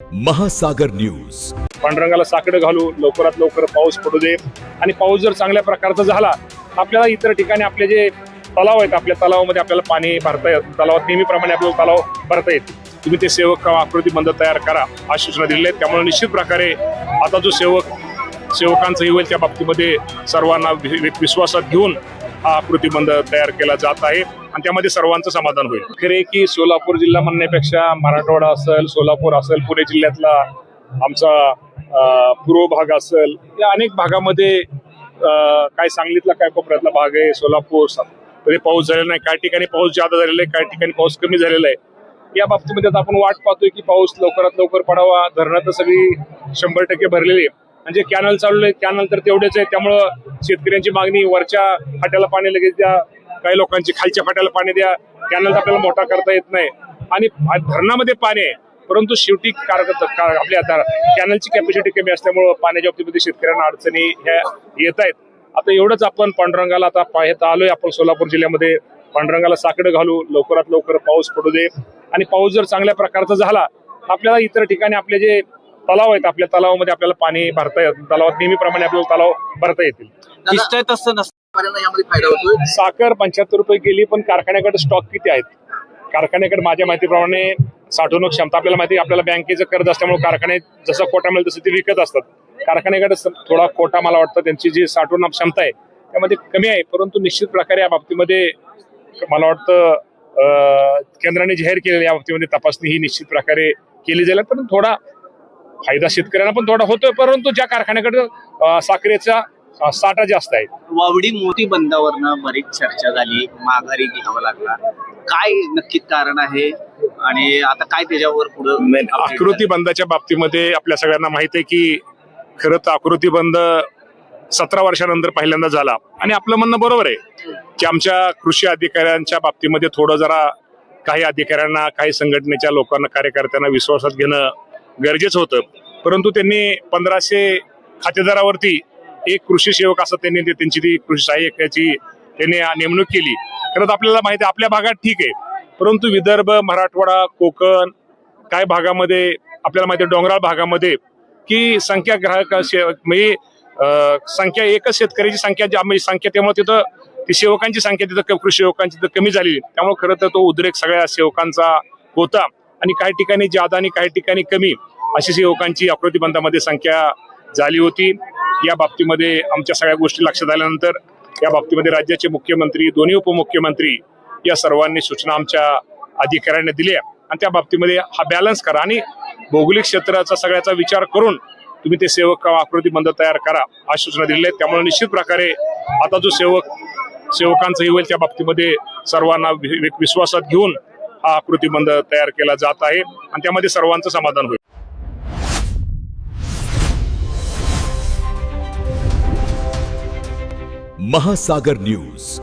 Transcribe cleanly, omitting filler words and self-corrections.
महासागर न्यूज. पांडुरंगाला साकडं घालू, लवकरात लवकर पाऊस पडू दे आणि पाऊस जर चांगल्या प्रकारचा झाला आपल्याला इतर ठिकाणी आपले जे तलाव आहेत आपल्या तलावामध्ये आपल्याला पाणी भरता येत, तलावात नेहमीप्रमाणे आपल्याला तलाव भरता येत. तुम्ही ते सेवक आकृती बंध तयार करा अशी सूचना दिलेली आहे. त्यामुळे निश्चित प्रकारे आता जो सेवकांचं ही होईल त्या बाबतीमध्ये सर्वांना विश्वासात घेऊन हा आकृतीबंध तयार केला जात आहे आणि त्यामध्ये सर्वांचं समाधान होईल. खरे की सोलापूर जिल्हा म्हणण्यापेक्षा मराठवाडा असेल, सोलापूर असेल, पुणे जिल्ह्यातला आमचा पूर्व भाग असेल, या अनेक भागामध्ये काय सांगलीतला काय कोपऱ्यातला भाग आहे, सोलापूर तरी पाऊस झालेला नाही. काही ठिकाणी पाऊस जादा झालेला आहे, काही ठिकाणी पाऊस कमी झालेला आहे. या बाबतीमध्ये आपण वाट पाहतोय की पाऊस लवकरात लवकर पडावा. धरणं तर सगळी 100% भरलेली आहे. म्हणजे कॅनल चालू आहे, कॅनल तर तेवढेच आहे. त्यामुळं शेतकऱ्यांची मागणी वरच्या फाट्याला पाणी लगेच द्या, काही लोकांची खालच्या फाट्याला पाणी द्या. कॅनल आपल्याला मोठा करता येत नाही आणि धरणामध्ये पाणी आहे, परंतु शेवटी आपल्या कॅनलची कॅपॅसिटी कमी असल्यामुळं पाण्याच्या बाबतीमध्ये शेतकऱ्यांना अडचणी ह्या येत आहेत. आता एवढंच आपण पांडुरंगाला आता पाहता आलोय. आपण सोलापूर जिल्ह्यामध्ये पांडुरंगाला साकडं घालू, लवकरात लवकर पाऊस पडू दे आणि पाऊस जर चांगल्या प्रकारचा झाला आपल्याला इतर ठिकाणी आपले जे तलाव आहेत आपल्या तलावामध्ये आपल्याला पाणी भरता येत, तलावात नेहमीप्रमाणे आपल्याला तलाव भरता येतील. दिसतंय तसं नसतं यामध्ये फायदा होतोय. साखर 75 रुपये गेली, पण कारखान्याकडे स्टॉक किती आहेत? कारखान्याकडे माझ्या माहितीप्रमाणे साठवणूक क्षमता आपल्याला माहिती, आपल्याला बँकेचं कर्ज असल्यामुळे कारखाने जसं कोटा मिळेल तसं ते विकत असतात. कारखान्याकडे थोडा कोटा मला वाटतं त्यांची जी साठवणूक क्षमता आहे त्यामध्ये कमी आहे. परंतु निश्चित प्रकारे या बाबतीमध्ये मला वाटतं केंद्राने जाहीर केलेल्या या बाबतीमध्ये तपासणी ही निश्चित प्रकारे केली जाईल. पण थोडा फायदा शेतकऱ्यांना पण थोडा होतोय, परंतु ज्या कारखान्याकडे साखरेचा साठा जास्त आहे. वावडी मोती बंदावरनं बरीच चर्चा झाली, माघारी घ्यावा लागला. काय नक्की कारण आहे आणि आता काय त्याच्यावर पुढे? आकृती बंदाच्या बाबतीमध्ये आपल्या सगळ्यांना माहित आहे की खरं तर आकृती बंद 17 वर्षानंतर पहिल्यांदा झाला आणि आपलं म्हणणं बरोबर आहे की आमच्या कृषी अधिकाऱ्यांच्या बाबतीमध्ये थोडं जरा काही अधिकाऱ्यांना, काही संघटनेच्या लोकांना, कार्यकर्त्यांना विश्वासात घेणं गरजेचं होतं. परंतु त्यांनी 1500 खातेदारावरती एक कृषी सेवक असं त्यांची ती कृषी सहाय्यकाची त्यांनी नेमणूक केली. खरं तर आपल्याला माहिती आहे आपल्या भागात ठीक आहे, परंतु विदर्भ, मराठवाडा, कोकण काय भागामध्ये आपल्याला माहिती आहे, डोंगराळ भागामध्ये की संख्या ग्राहक म्हणजे संख्या एकच शेतकऱ्याची संख्या संख्या त्यामुळे तिथं ती सेवकांची संख्या तिथं कृषी सेवकांची तिथं कमी झाली. त्यामुळे खरं तर तो उद्रेक सगळ्या सेवकांचा होता आणि काही ठिकाणी जादा आणि काही ठिकाणी कमी अशी सेवकांची आकृतीबंधामध्ये संख्या झाली होती. या बाबतीमध्ये आमच्या सगळ्या गोष्टी लक्षात आल्यानंतर या बाबतीमध्ये राज्याचे मुख्यमंत्री, दोन्ही उपमुख्यमंत्री या सर्वांनी सूचना आमच्या अधिकाऱ्यांना दिल्या आणि त्या बाबतीमध्ये हा बॅलन्स करा आणि भौगोलिक क्षेत्राचा सगळ्याचा विचार करून तुम्ही ते सेवक आकृतीबंध तयार करा अशी सूचना दिलेली आहे. त्यामुळे निश्चित प्रकारे आता जो सेवकांचं ही होईल त्या बाबतीमध्ये सर्वांना विश्वासात घेऊन हा आकृतीबंध तयार केला जात आहे आणि त्यामध्ये सर्वांचं समाधान होईल. महासागर न्यूज.